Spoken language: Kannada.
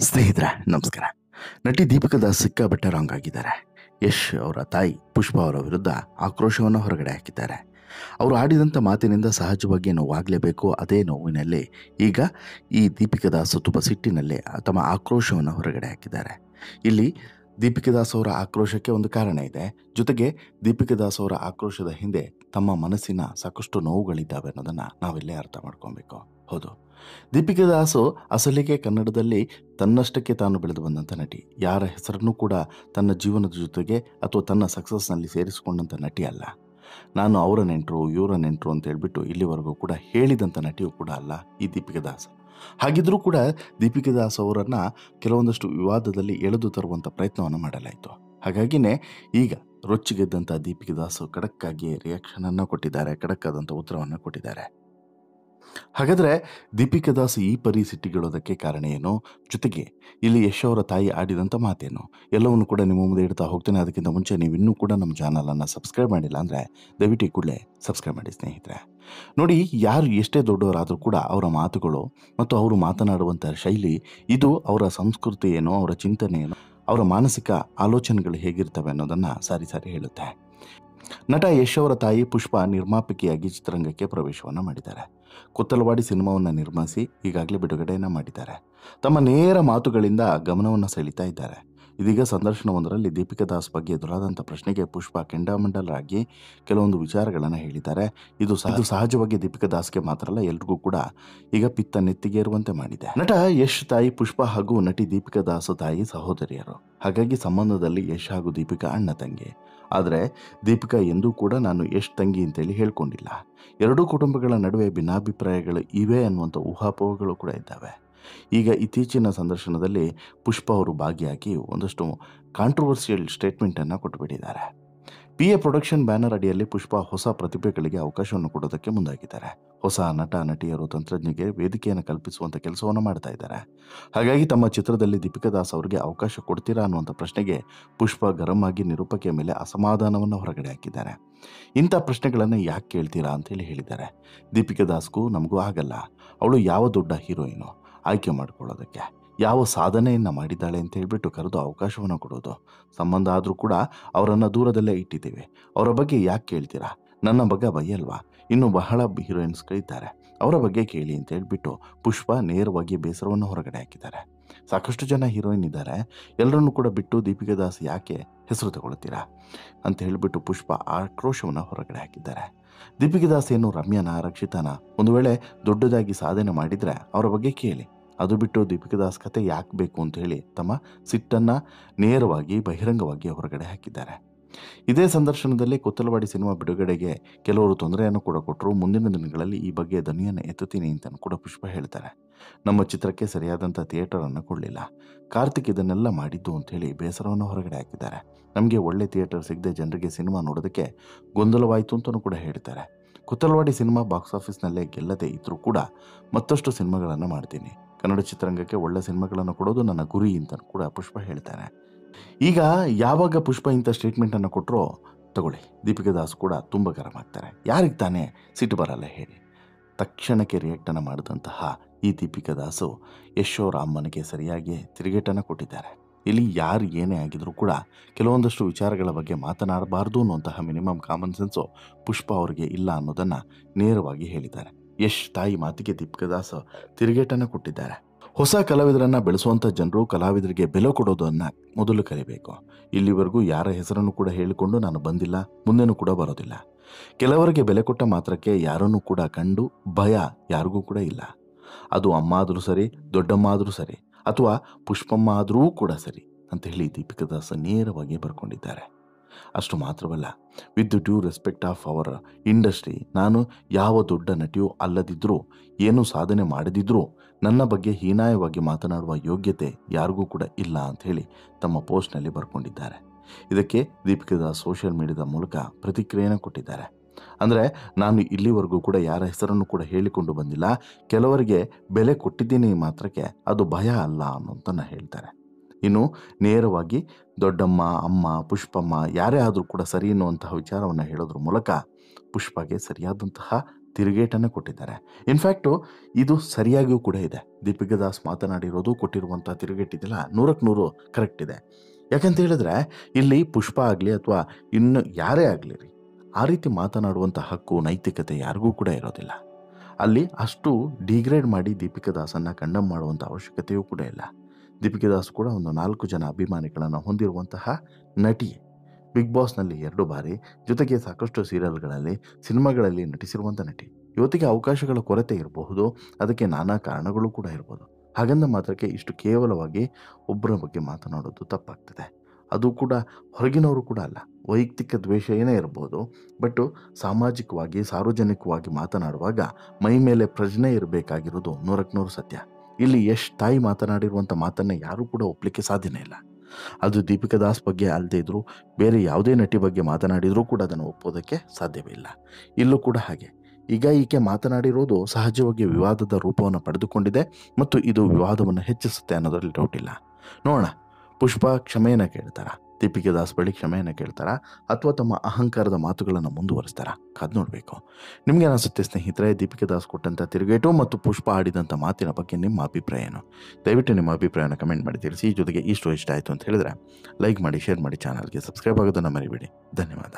ಸ್ನೇಹಿತರೆ ನಮಸ್ಕಾರ. ನಟಿ ದೀಪಿಕಾ ದಾಸ್ ಸಿಕ್ಕಾಪಟ್ಟೆ ರಾಂಗ್ ಆಗಿದ್ದಾರೆ. ಯಶ್ ಅವರ ತಾಯಿ ಪುಷ್ಪ ಅವರ ವಿರುದ್ಧ ಆಕ್ರೋಶವನ್ನು ಹೊರಗಡೆ ಹಾಕಿದ್ದಾರೆ. ಅವರು ಆಡಿದಂಥ ಮಾತಿನಿಂದ ಸಹಜವಾಗಿ ನೋವಾಗಲೇಬೇಕು. ಅದೇ ನೋವಿನಲ್ಲಿ ಈಗ ಈ ದೀಪಿಕಾ ದಾಸ್ ತುಂಬ ಸಿಟ್ಟಿನಲ್ಲೇ ತಮ್ಮ ಆಕ್ರೋಶವನ್ನು ಹೊರಗಡೆ ಹಾಕಿದ್ದಾರೆ. ಇಲ್ಲಿ ದೀಪಿಕಾ ದಾಸ್ ಅವರ ಆಕ್ರೋಶಕ್ಕೆ ಒಂದು ಕಾರಣ ಇದೆ. ಜೊತೆಗೆ ದೀಪಿಕಾ ದಾಸ್ ಅವರ ಆಕ್ರೋಶದ ಹಿಂದೆ ತಮ್ಮ ಮನಸ್ಸಿನ ಸಾಕಷ್ಟು ನೋವುಗಳಿದ್ದಾವೆ ಅನ್ನೋದನ್ನು ನಾವಿಲ್ಲೇ ಅರ್ಥ ಮಾಡ್ಕೊಬೇಕು. ಹೌದು, ದೀಪಿಕಾ ದಾಸು ಅಸಲಿಗೆ ಕನ್ನಡದಲ್ಲಿ ತನ್ನಷ್ಟಕ್ಕೆ ತಾನು ಬೆಳೆದು ಬಂದಂಥ ನಟಿ. ಯಾರ ಹೆಸರನ್ನು ಕೂಡ ತನ್ನ ಜೀವನದ ಜೊತೆಗೆ ಅಥವಾ ತನ್ನ ಸಕ್ಸಸ್ನಲ್ಲಿ ಸೇರಿಸಿಕೊಂಡಂಥ ನಟಿ ಅಲ್ಲ. ನಾನು ಅವರ ನೆಂಟರು ಇವರ ನೆಂಟರು ಅಂತ ಹೇಳ್ಬಿಟ್ಟು ಇಲ್ಲಿವರೆಗೂ ಕೂಡ ಹೇಳಿದಂಥ ನಟಿಯೂ ಕೂಡ ಅಲ್ಲ ಈ ದೀಪಿಕಾ ದಾಸ್. ಹಾಗಿದ್ರೂ ಕೂಡ ದೀಪಿಕಾ ದಾಸ್ ಅವರನ್ನು ಕೆಲವೊಂದಷ್ಟು ವಿವಾದದಲ್ಲಿ ಎಳೆದು ತರುವಂಥ ಪ್ರಯತ್ನವನ್ನು ಮಾಡಲಾಯಿತು. ಹಾಗಾಗಿನೇ ಈಗ ರೊಚ್ಚಿಗೆದ್ದಂಥ ದೀಪಿಕಾ ದಾಸ್ ಖಡಕ್ಕಾಗಿ ರಿಯಾಕ್ಷನನ್ನು ಕೊಟ್ಟಿದ್ದಾರೆ, ಖಡಕ್ಕಾದಂಥ ಉತ್ತರವನ್ನು ಕೊಟ್ಟಿದ್ದಾರೆ. ಹಾಗಾದರೆ ದೀಪಿಕಾ ದಾಸ್ ಈ ಪರಿ ಸಿಟ್ಟಿಗಳೋದಕ್ಕೆ ಕಾರಣ ಏನು, ಜೊತೆಗೆ ಇಲ್ಲಿ ಯಶ್ ಅವರ ತಾಯಿ ಆಡಿದಂಥ ಮಾತೇನು, ಎಲ್ಲವನ್ನು ಕೂಡ ನಿಮ್ಮ ಮುಂದೆ ಇಡ್ತಾ ಹೋಗ್ತೇನೆ. ಅದಕ್ಕಿಂತ ಮುಂಚೆ ನೀವು ಇನ್ನೂ ಕೂಡ ನಮ್ಮ ಚಾನಲನ್ನು ಸಬ್ಸ್ಕ್ರೈಬ್ ಮಾಡಿಲ್ಲ ಅಂದರೆ ದಯವಿಟ್ಟು ಈ ಕೂಡಲೇ ಸಬ್ಸ್ಕ್ರೈಬ್ ಮಾಡಿ ಸ್ನೇಹಿತರೆ. ನೋಡಿ, ಯಾರು ಎಷ್ಟೇ ದೊಡ್ಡವರಾದರೂ ಕೂಡ ಅವರ ಮಾತುಗಳು ಮತ್ತು ಅವರು ಮಾತನಾಡುವಂಥ ಶೈಲಿ, ಇದು ಅವರ ಸಂಸ್ಕೃತಿ ಏನೋ, ಅವರ ಚಿಂತನೆ ಏನೋ, ಅವರ ಮಾನಸಿಕ ಆಲೋಚನೆಗಳು ಹೇಗಿರ್ತವೆ ಅನ್ನೋದನ್ನು ಸಾರಿ ಸಾರಿ ಹೇಳುತ್ತೆ. ನಟ ಯಶ್ ಅವರ ತಾಯಿ ಪುಷ್ಪ ನಿರ್ಮಾಪಕಿಯಾಗಿ ಚಿತ್ರರಂಗಕ್ಕೆ ಪ್ರವೇಶವನ್ನು ಮಾಡಿದ್ದಾರೆ. ಕೊತ್ತಲವಾಡಿ ಸಿನಿಮಾವನ್ನು ನಿರ್ಮಿಸಿ ಈಗಾಗಲೇ ಬಿಡುಗಡೆಯನ್ನು ಮಾಡಿದ್ದಾರೆ. ತಮ್ಮ ನೇರ ಮಾತುಗಳಿಂದ ಗಮನವನ್ನು ಸೆಳೀತಾ ಇದ್ದಾರೆ. ಇದೀಗ ಸಂದರ್ಶನವೊಂದರಲ್ಲಿ ದೀಪಿಕಾ ದಾಸ್ ಬಗ್ಗೆ ಎದುರಾದಂಥ ಪ್ರಶ್ನೆಗೆ ಪುಷ್ಪ ಕೆಂಡಾಮಂಡಲರಾಗಿ ಕೆಲವೊಂದು ವಿಚಾರಗಳನ್ನು ಹೇಳಿದ್ದಾರೆ. ಇದು ಸಹಜವಾಗಿ ದೀಪಿಕಾ ದಾಸ್ಗೆ ಮಾತ್ರ ಅಲ್ಲ, ಎಲ್ರಿಗೂ ಕೂಡ ಈಗ ಪಿತ್ತ ನೆತ್ತಿಗೇರುವಂತೆ ಮಾಡಿದೆ. ನಟ ಯಶ್ ತಾಯಿ ಪುಷ್ಪ ಹಾಗೂ ನಟಿ ದೀಪಿಕಾ ದಾಸ್ ತಾಯಿ ಸಹೋದರಿಯರು. ಹಾಗಾಗಿ ಸಂಬಂಧದಲ್ಲಿ ಯಶ್ ಹಾಗೂ ದೀಪಿಕಾ ಅಣ್ಣ ತಂಗಿ. ಆದರೆ ದೀಪಿಕಾ ಎಂದೂ ಕೂಡ ನಾನು ಯಶ್ ತಂಗಿ ಅಂತೇಳಿ ಹೇಳ್ಕೊಂಡಿಲ್ಲ. ಎರಡೂ ಕುಟುಂಬಗಳ ನಡುವೆ ಭಿನ್ನಾಭಿಪ್ರಾಯಗಳು ಇವೆ ಅನ್ನುವಂಥ ಊಹಾಪೋಹಗಳು ಕೂಡ ಇದ್ದಾವೆ. ಈಗ ಇತ್ತೀಚಿನ ಸಂದರ್ಶನದಲ್ಲಿ ಪುಷ್ಪ ಅವರು ಭಾಗಿಯಾಗಿ ಒಂದಷ್ಟು ಕಾಂಟ್ರವರ್ಸಿಯಲ್ ಸ್ಟೇಟ್ಮೆಂಟನ್ನು ಕೊಟ್ಟುಬಿಟ್ಟಿದ್ದಾರೆ. PA ಪ್ರೊಡಕ್ಷನ್ ಬ್ಯಾನರ್ ಅಡಿಯಲ್ಲಿ ಪುಷ್ಪ ಹೊಸ ಪ್ರತಿಭೆಗಳಿಗೆ ಅವಕಾಶವನ್ನು ಕೊಡೋದಕ್ಕೆ ಮುಂದಾಗಿದ್ದಾರೆ. ಹೊಸ ನಟ ನಟಿಯರು ತಂತ್ರಜ್ಞರಿಗೆ ವೇದಿಕೆಯನ್ನು ಕಲ್ಪಿಸುವಂಥ ಕೆಲಸವನ್ನು ಮಾಡ್ತಾ ಇದ್ದಾರೆ. ಹಾಗಾಗಿ ತಮ್ಮ ಚಿತ್ರದಲ್ಲಿ ದೀಪಿಕಾ ದಾಸ್ ಅವರಿಗೆ ಅವಕಾಶ ಕೊಡ್ತೀರಾ ಅನ್ನುವಂಥ ಪ್ರಶ್ನೆಗೆ ಪುಷ್ಪ ಗರಂ ಆಗಿ ನಿರೂಪಕಿಯ ಮೇಲೆ ಅಸಮಾಧಾನವನ್ನು ಹೊರಗಡೆ ಹಾಕಿದ್ದಾರೆ. ಇಂಥ ಪ್ರಶ್ನೆಗಳನ್ನು ಯಾಕೆ ಕೇಳ್ತೀರಾ ಅಂತೇಳಿ ಹೇಳಿದ್ದಾರೆ. ದೀಪಿಕಾ ದಾಸ್ಗೂ ನಮಗೂ ಆಗಲ್ಲ. ಅವಳು ಯಾವ ದೊಡ್ಡ ಹೀರೋಯಿನು ಆಯ್ಕೆ ಮಾಡ್ಕೊಳ್ಳೋದಕ್ಕೆ, ಯಾವ ಸಾಧನೆಯನ್ನು ಮಾಡಿದ್ದಾಳೆ ಅಂತ ಹೇಳ್ಬಿಟ್ಟು ಕರೆದು ಅವಕಾಶವನ್ನು ಕೊಡೋದು. ಸಂಬಂಧ ಆದರೂ ಕೂಡ ಅವರನ್ನು ದೂರದಲ್ಲೇ ಇಟ್ಟಿದ್ದೀವಿ. ಅವರ ಬಗ್ಗೆ ಯಾಕೆ ಕೇಳ್ತೀರಾ, ನನ್ನ ಬಗ್ಗೆ ಬೈಯಲ್ವಾ, ಇನ್ನೂ ಬಹಳ ಹೀರೋಯಿನ್ಸ್ಗಳಿದ್ದಾರೆ, ಅವರ ಬಗ್ಗೆ ಕೇಳಿ ಅಂತ ಹೇಳ್ಬಿಟ್ಟು ಪುಷ್ಪ ನೇರವಾಗಿ ಬೇಸರವನ್ನು ಹೊರಗಡೆ ಹಾಕಿದ್ದಾರೆ. ಸಾಕಷ್ಟು ಜನ ಹೀರೋಯಿನ್ ಇದ್ದಾರೆ, ಎಲ್ಲರನ್ನೂ ಕೂಡ ಬಿಟ್ಟು ದೀಪಿಕಾ ದಾಸ್ ಯಾಕೆ ಹೆಸರು ತಗೊಳ್ತೀರಾ ಅಂತ ಹೇಳಿಬಿಟ್ಟು ಪುಷ್ಪ ಆಕ್ರೋಶವನ್ನು ಹೊರಗಡೆ ಹಾಕಿದ್ದಾರೆ. ದೀಪಿಕಾ ದಾಸ್ ಏನು ರಮ್ಯನ ರಕ್ಷಿತಾನ ಒಂದು ವೇಳೆ ದೊಡ್ಡದಾಗಿ ಸಾಧನೆ ಮಾಡಿದರೆ ಅವರ ಬಗ್ಗೆ ಕೇಳಿ. ಅದು ಬಿಟ್ಟು ದೀಪಿಕಾ ದಾಸ್ ಕತೆ ಯಾಕೆ ಬೇಕು ಅಂತ ಹೇಳಿ ತಮ್ಮ ಸಿಟ್ಟನ್ನು ನೇರವಾಗಿ ಬಹಿರಂಗವಾಗಿ ಹೊರಗಡೆ ಹಾಕಿದ್ದಾರೆ. ಇದೇ ಸಂದರ್ಶನದಲ್ಲಿ ಕೊತ್ತಲವಾಡಿ ಸಿನಿಮಾ ಬಿಡುಗಡೆಗೆ ಕೆಲವರು ತೊಂದರೆಯನ್ನು ಕೂಡ ಕೊಟ್ಟರು. ಮುಂದಿನ ದಿನಗಳಲ್ಲಿ ಈ ಬಗ್ಗೆ ಧ್ವನಿಯನ್ನು ಎತ್ತುತ್ತೀನಿ ಅಂತ ಕೂಡ ಪುಷ್ಪ ಹೇಳ್ತಾರೆ. ನಮ್ಮ ಚಿತ್ರಕ್ಕೆ ಸರಿಯಾದಂಥ ಥಿಯೇಟರನ್ನು ಕೊಡಲಿಲ್ಲ, ಕಾರ್ತಿಕ್ ಇದನ್ನೆಲ್ಲ ಮಾಡಿದ್ದು ಅಂಥೇಳಿ ಬೇಸರವನ್ನು ಹೊರಗಡೆ ಹಾಕಿದ್ದಾರೆ. ನಮಗೆ ಒಳ್ಳೆ ಥಿಯೇಟರ್ ಸಿಗದೆ ಜನರಿಗೆ ಸಿನಿಮಾ ನೋಡೋದಕ್ಕೆ ಗೊಂದಲವಾಯಿತು ಅಂತಲೂ ಕೂಡ ಹೇಳ್ತಾರೆ. ಕೊತ್ತಲವಾಡಿ ಸಿನಿಮಾ ಬಾಕ್ಸ್ ಆಫೀಸ್ನಲ್ಲೇ ಗೆಲ್ಲದೆ ಇದ್ದರೂ ಕೂಡ ಮತ್ತಷ್ಟು ಸಿನಿಮಾಗಳನ್ನು ಮಾಡ್ತೀನಿ, ಕನ್ನಡ ಚಿತ್ರರಂಗಕ್ಕೆ ಒಳ್ಳೆ ಸಿನಿಮಾಗಳನ್ನು ಕೊಡೋದು ನನ್ನ ಗುರಿ ಅಂತ ಕೂಡ ಪುಷ್ಪ ಹೇಳ್ತಾರೆ. ಈಗ ಯಾವಾಗ ಪುಷ್ಪ ಇಂಥ ಸ್ಟೇಟ್ಮೆಂಟನ್ನು ಕೊಟ್ಟರೋ ತಗೊಳ್ಳಿ, ದೀಪಿಕಾ ದಾಸ್ ಕೂಡ ತುಂಬ ಗರಂ ಆಗ್ತಾರೆ. ಯಾರಿಗೆ ತಾನೇ ಸಿಟ್ಟು ಬರಲ್ಲ ಹೇಳಿ. ತಕ್ಷಣಕ್ಕೆ ರಿಯಾಕ್ಟನ್ನು ಮಾಡಿದಂತಹ ಈ ದೀಪಿಕಾ ದಾಸು ಯಶ್ ಅವರ ಅಮ್ಮನಿಗೆ ಸರಿಯಾಗಿ ತಿರುಗೇಟನ್ನು ಕೊಟ್ಟಿದ್ದಾರೆ. ಇಲ್ಲಿ ಯಾರು ಏನೇ ಆಗಿದ್ರೂ ಕೂಡ ಕೆಲವೊಂದಷ್ಟು ವಿಚಾರಗಳ ಬಗ್ಗೆ ಮಾತನಾಡಬಾರ್ದು ಅನ್ನುವಂತಹ ಮಿನಿಮಮ್ ಕಾಮನ್ ಸೆನ್ಸು ಪುಷ್ಪ ಅವರಿಗೆ ಇಲ್ಲ ಅನ್ನೋದನ್ನು ನೇರವಾಗಿ ಹೇಳಿದ್ದಾರೆ. ಯಶ್ ತಾಯಿ ಮಾತಿಗೆ ದೀಪಿಕಾ ದಾಸ್ ತಿರುಗೇಟನ್ನು ಕೊಟ್ಟಿದ್ದಾರೆ. ಹೊಸ ಕಲಾವಿದರನ್ನು ಬೆಳೆಸುವಂಥ ಜನರು ಕಲಾವಿದರಿಗೆ ಬೆಲೆ ಕೊಡೋದನ್ನು ಮೊದಲು ಕಲಿಬೇಕು. ಇಲ್ಲಿವರೆಗೂ ಯಾರ ಹೆಸರನ್ನು ಕೂಡ ಹೇಳಿಕೊಂಡು ನಾನು ಬಂದಿಲ್ಲ, ಮುಂದೆನೂ ಕೂಡ ಬರೋದಿಲ್ಲ. ಕೆಲವರಿಗೆ ಬೆಲೆ ಕೊಟ್ಟ ಮಾತ್ರಕ್ಕೆ ಯಾರನ್ನೂ ಕೂಡ ಕಂಡು ಭಯ ಯಾರಿಗೂ ಕೂಡ ಇಲ್ಲ. ಅದು ಅಮ್ಮ ಆದರೂ ಸರಿ, ದೊಡ್ಡಮ್ಮ ಆದರೂ ಸರಿ, ಅಥವಾ ಪುಷ್ಪಮ್ಮ ಆದರೂ ಕೂಡ ಸರಿ ಅಂತ ಹೇಳಿ ದೀಪಿಕಾ ದಾಸ್ ನೇರವಾಗಿ ಬರ್ಕೊಂಡಿದ್ದಾರೆ. ಅಷ್ಟು ಮಾತ್ರವಲ್ಲ, with due respect of our industry, ನಾನು ಯಾವ ದೊಡ್ಡ ನಟಿಯೂ ಅಲ್ಲದಿದ್ದರೂ, ಏನೂ ಸಾಧನೆ ಮಾಡದಿದ್ದರೂ ನನ್ನ ಬಗ್ಗೆ ಹೀನಾಯವಾಗಿ ಮಾತನಾಡುವ ಯೋಗ್ಯತೆ ಯಾರಿಗೂ ಕೂಡ ಇಲ್ಲ ಅಂಥೇಳಿ ತಮ್ಮ ಪೋಸ್ಟ್ನಲ್ಲಿ ಬರ್ಕೊಂಡಿದ್ದಾರೆ. ಇದಕ್ಕೆ ದೀಪಿಕಾ ದಾಸ್ ಸೋಷಿಯಲ್ ಮೀಡಿಯಾದ ಮೂಲಕ ಪ್ರತಿಕ್ರಿಯೆಯನ್ನು ಕೊಟ್ಟಿದ್ದಾರೆ. ಅಂದರೆ, ನಾನು ಇಲ್ಲಿವರೆಗೂ ಕೂಡ ಯಾರ ಹೆಸರನ್ನು ಕೂಡ ಹೇಳಿಕೊಂಡು ಬಂದಿಲ್ಲ, ಕೆಲವರಿಗೆ ಬೆಲೆ ಕೊಟ್ಟಿದ್ದೀನಿ ಮಾತ್ರಕ್ಕೆ ಅದು ಭಯ ಅಲ್ಲ ಅನ್ನೋಂತನ್ನು ಹೇಳ್ತಾರೆ. ಇನ್ನು ನೇರವಾಗಿ ದೊಡ್ಡಮ್ಮ, ಅಮ್ಮ, ಪುಷ್ಪಮ್ಮ ಯಾರೇ ಆದರೂ ಕೂಡ ಸರಿ ಎನ್ನುವಂತಹ ವಿಚಾರವನ್ನು ಹೇಳೋದ್ರ ಮೂಲಕ ಪುಷ್ಪಗೆ ಸರಿಯಾದಂತಹ ತಿರುಗೇಟನ್ನು ಕೊಟ್ಟಿದ್ದಾರೆ. ಇನ್ಫ್ಯಾಕ್ಟು ಇದು ಸರಿಯಾಗಿಯೂ ಕೂಡ ಇದೆ. ದೀಪಿಕಾ ದಾಸ್ ಮಾತನಾಡಿರೋದು ಕೊಟ್ಟಿರುವಂಥ ತಿರುಗೇಟಿದೆಯಲ್ಲ 100ಕ್ಕೆ 100 ಕರೆಕ್ಟ್ ಇದೆ. ಯಾಕಂತ ಹೇಳಿದ್ರೆ ಇಲ್ಲಿ ಪುಷ್ಪ ಆಗಲಿ ಅಥವಾ ಇನ್ನು ಯಾರೇ ಆಗಲಿ ರೀ, ಆ ರೀತಿ ಮಾತನಾಡುವಂಥ ಹಕ್ಕು ನೈತಿಕತೆ ಯಾರಿಗೂ ಕೂಡ ಇರೋದಿಲ್ಲ. ಅಲ್ಲಿ ಅಷ್ಟು ಡಿಗ್ರೇಡ್ ಮಾಡಿ ದೀಪಿಕಾ ದಾಸನ್ನು ಕಂಡಮ್ ಮಾಡುವಂಥ ಅವಶ್ಯಕತೆಯೂ ಕೂಡ ಇಲ್ಲ. ದೀಪಿಕಾ ದಾಸ್ ಕೂಡ ಒಂದು 4 ಜನ ಅಭಿಮಾನಿಗಳನ್ನು ಹೊಂದಿರುವಂತಹ ನಟಿ. ಬಿಗ್ ಬಾಸ್ನಲ್ಲಿ 2 ಬಾರಿ, ಜೊತೆಗೆ ಸಾಕಷ್ಟು ಸೀರಿಯಲ್ಗಳಲ್ಲಿ, ಸಿನಿಮಾಗಳಲ್ಲಿ ನಟಿಸಿರುವಂಥ ನಟಿ. ಇವತ್ತಿಗೆ ಅವಕಾಶಗಳ ಕೊರತೆ ಇರಬಹುದು, ಅದಕ್ಕೆ ನಾನಾ ಕಾರಣಗಳು ಕೂಡ ಇರ್ಬೋದು. ಹಾಗಂದ ಮಾತ್ರಕ್ಕೆ ಇಷ್ಟು ಕೇವಲವಾಗಿ ಒಬ್ಬರ ಬಗ್ಗೆ ಮಾತನಾಡೋದು ತಪ್ಪಾಗ್ತದೆ. ಅದು ಕೂಡ ಹೊರಗಿನವರು ಕೂಡ ಅಲ್ಲ, ವೈಯಕ್ತಿಕ ದ್ವೇಷ ಏನೇ ಇರ್ಬೋದು, ಬಟ್ ಸಾಮಾಜಿಕವಾಗಿ ಸಾರ್ವಜನಿಕವಾಗಿ ಮಾತನಾಡುವಾಗ ಮೈ ಮೇಲೆ ಪ್ರಜ್ಞೆ ಇರಬೇಕಾಗಿರೋದು 100ಕ್ಕೆ 100 ಸತ್ಯ. ಇಲ್ಲಿ ಯಶ್ ತಾಯಿ ಮಾತನಾಡಿರುವಂಥ ಮಾತನ್ನು ಯಾರೂ ಕೂಡ ಒಪ್ಪಲಿಕ್ಕೆ ಸಾಧ್ಯನೇ ಇಲ್ಲ. ಅದು ದೀಪಿಕಾ ದಾಸ್ ಬಗ್ಗೆ ಅಲ್ಲದೆ ಇದ್ದರೂ ಬೇರೆ ಯಾವುದೇ ನಟಿ ಬಗ್ಗೆ ಮಾತನಾಡಿದರೂ ಕೂಡ ಅದನ್ನು ಒಪ್ಪೋದಕ್ಕೆ ಸಾಧ್ಯವೇ ಇಲ್ಲ. ಇಲ್ಲೂ ಕೂಡ ಹಾಗೆ. ಈಗ ಈಕೆ ಮಾತನಾಡಿರೋದು ಸಹಜವಾಗಿ ವಿವಾದದ ರೂಪವನ್ನು ಪಡೆದುಕೊಂಡಿದೆ ಮತ್ತು ಇದು ವಿವಾದವನ್ನು ಹೆಚ್ಚಿಸುತ್ತೆ ಅನ್ನೋದ್ರಲ್ಲಿ ಡೌಟ್ ಇಲ್ಲ. ನೋಡೋಣ, ಪುಷ್ಪ ಕ್ಷಮೆಯನ್ನು ಕೇಳ್ತಾರಾ, ದೀಪಿಕಾ ದಾಸ್ ಬಳಿ ಕ್ಷಮೆಯನ್ನು ಕೇಳ್ತಾರಾ, ಅಥವಾ ತಮ್ಮ ಅಹಂಕಾರದ ಮಾತುಗಳನ್ನು ಮುಂದುವರಿಸ್ತಾರಾ? ಕಾದು ನೋಡಬೇಕು. ನಿಮಗೆ ಅನಿಸುತ್ತೆ ಸ್ನೇಹಿತರೆ, ದೀಪಿಕಾ ದಾಸ್ ಕೊಟ್ಟಂಥ ತಿರುಗೇಟು ಮತ್ತು ಪುಷ್ಪ ಆಡಿದಂಥ ಮಾತಿನ ಬಗ್ಗೆ ನಿಮ್ಮ ಅಭಿಪ್ರಾಯ ಏನು? ದಯವಿಟ್ಟು ನಿಮ್ಮ ಅಭಿಪ್ರಾಯನ ಕಮೆಂಟ್ ಮಾಡಿ ತಿಳಿಸಿ. ಜೊತೆಗೆ ಇಷ್ಟ ಆಯಿತು ಅಂತ ಹೇಳಿದ್ರೆ ಲೈಕ್ ಮಾಡಿ, ಶೇರ್ ಮಾಡಿ, ಚಾನಲ್ಗೆ ಸಬ್ಸ್ಕ್ರೈಬ್ ಆಗೋದನ್ನು ಮರಿಬೇಡಿ. ಧನ್ಯವಾದ.